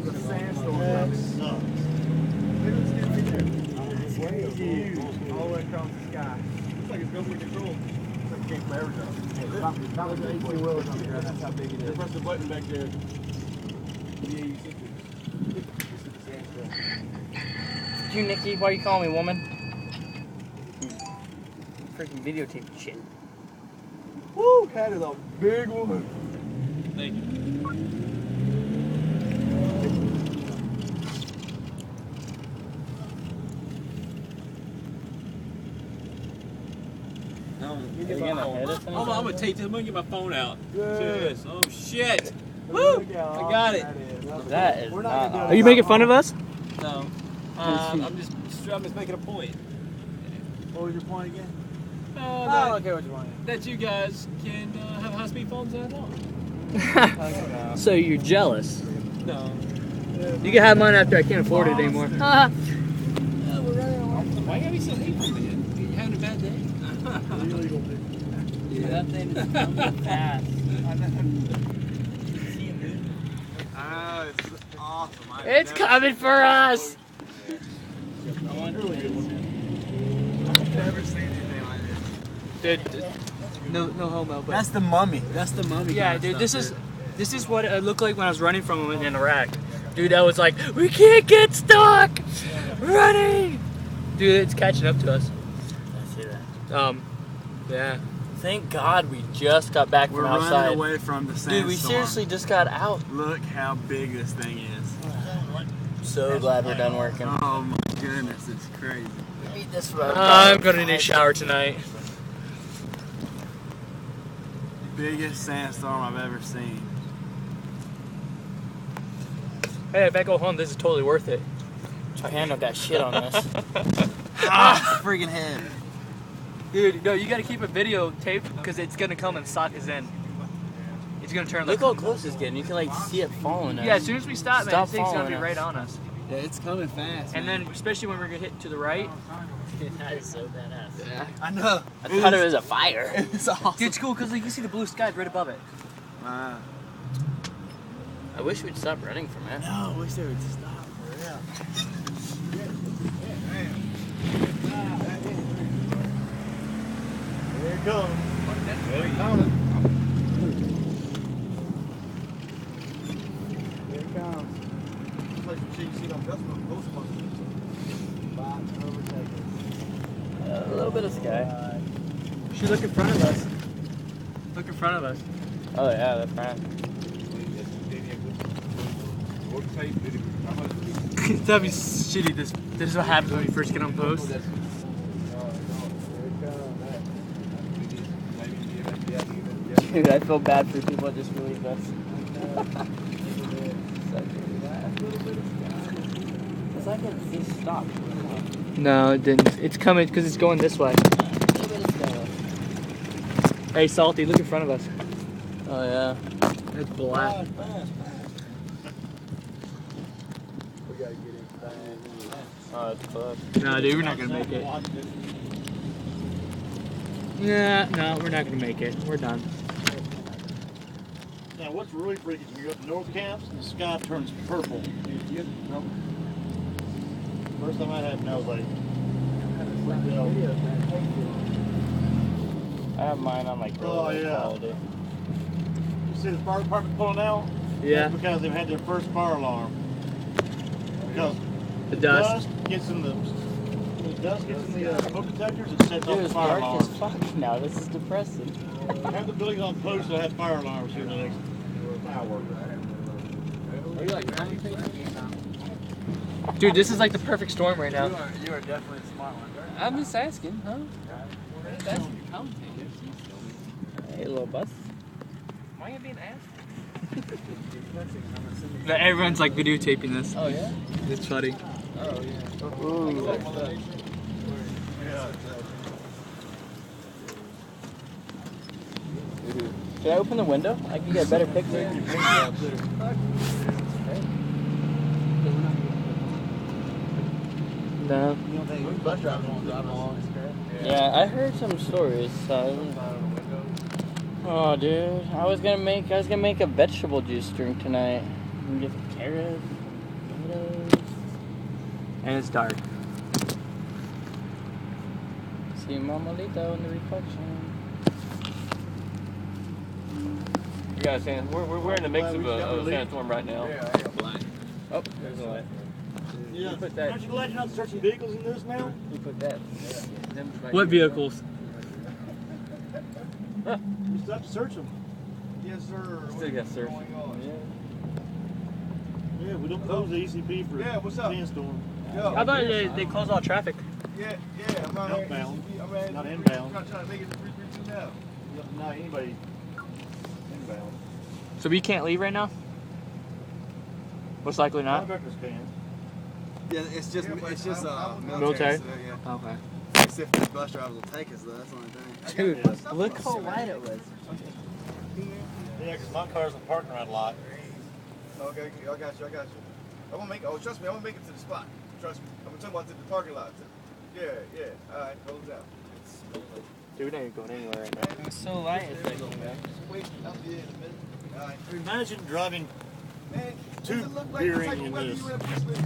The sandstorm coming sucks. Look at this right there. It's huge. All the way across the sky. Looks like it's government control. Looks like Cape Arizona. Not like 18 wheelers on the ground. That's how big it is. Press the button back there. Yeah, you see it. You, Nikki, why you calling me woman? Freaking videotape shit. Woo! That is a big one. Thank you. I'm gonna take this. I'm gonna get my phone out. Cheers. Oh shit! Woo! I got it. That is not. Are you making fun of us? No. I'm just making a point. What was your point again? That, don't care what you want. that you guys can have high-speed phones and I don't. So you're jealous? No. You can have mine after I can't afford it anymore. Why you gotta be so hateful, man? You having a bad day? Dude, that thing is coming fast. Ah, it's awesome. It's coming for us! I've never seen anything like this. Dude, no homo, but That's the mummy. That's the mummy. yeah, kind of dude, stuff, this is what it looked like when I was running from him in Iraq. Dude, I was like, we can't get stuck! Running! Dude, it's catching up to us. I see that. Yeah. Thank God we just got back We're from running outside. away from the sandstorm. Dude, we seriously just got out. Look how big this thing is. So glad we're done working. Oh my goodness, it's crazy. Eat this I'm gonna need a shower tonight. Biggest sandstorm I've ever seen. Hey, if I go home, this is totally worth it. Panda got shit on this. Ah, friggin' head. Dude, no, you gotta keep a videotape because it's gonna come and sock us in. It's gonna turn like. Look how close it's getting. You can like see it falling. Yeah, as soon as we stop, man, Stop this thing's gonna be following right us. on us. Yeah, it's coming fast. And then, especially when we're gonna hit to the right. That is so badass. Yeah, I know. I thought it was a fire. It's awesome. Dude, it's cool because like, you see the blue sky right above it. Wow. I wish we'd stop running from it. No, I wish they would stop for real. Here it comes. Here it comes. Here it comes. It's like some shit you see on Ghostbusters. About to overtake us. A little bit of sky. You should look in front of us. Look in front of us. Oh yeah, that's right. That'd be shitty. This is what happens when you first get on post. Dude, I feel bad for people that just believe us. It's like it stopped. No, it didn't. It's coming because it's going this way. Hey, Salty, look in front of us. Oh yeah. It's black. Oh, it's fucked. No, dude, we're not gonna make it. Yeah, no, we're not gonna make it. We're done. Now, what's really freaky is you go up to North Camps and the sky turns purple. No. First time I had, I was like, I have mine on like Oh, really yeah. quality. you see the fire department pulling out? Yeah, That's because they've had their first fire alarm. Because the dust. gets in the smoke detectors, it sets off Dude, the it's fire dark as alarms. fuck now. This is depressing. Have the buildings on post that have fire alarms here in the next hour. Dude, this is like the perfect storm right now. You are definitely a smart one. I'm just asking, huh? That's your commentator. Hey, little bus. Why are you being asked? Everyone's like videotaping this. Oh yeah. It's funny. Oh yeah. Ooh. Should I open the window? I can get a better picture. No. You don't think bus drivers won't drive along? Yeah, I heard some stories. So. Oh, dude, I was gonna make a vegetable juice drink tonight. And get carrots. And it's dark. See Mamalito in the reflection. You guys saying we're in the mix of a sandstorm right now. Oh, there's a light. Yeah. You put that. Aren't you glad you're not searching vehicles in this now? You put that. What vehicles? You still have to search them. Yes, sir. Still got surf. Yeah, we don't close the ECP for Yeah, what's up? sandstorm. Yo. I thought they closed all traffic. Yeah, I'm out here. Outbound, I'm not inbound. I'm not trying to make it to 332 now. Not anybody inbound. So we can't leave right now? Most likely not. Contractors can. Yeah, it's just Military? So, yeah. Okay. Except for the bus drivers will take us though. That's the only thing. Dude, look how light it was. Yeah, because my car's in the parking lot. Okay, I got you. I'm gonna make. Oh, trust me, I'm gonna make it to the spot. Trust me. I'm talking about to the parking lot. Yeah. All right, hold it down. Dude, we ain't going anywhere right now. It's so light. It's like, Wait, I'll be in a minute. All right. Imagine driving Man, two does it look like beer the type in of weather this. you in Pittsburgh?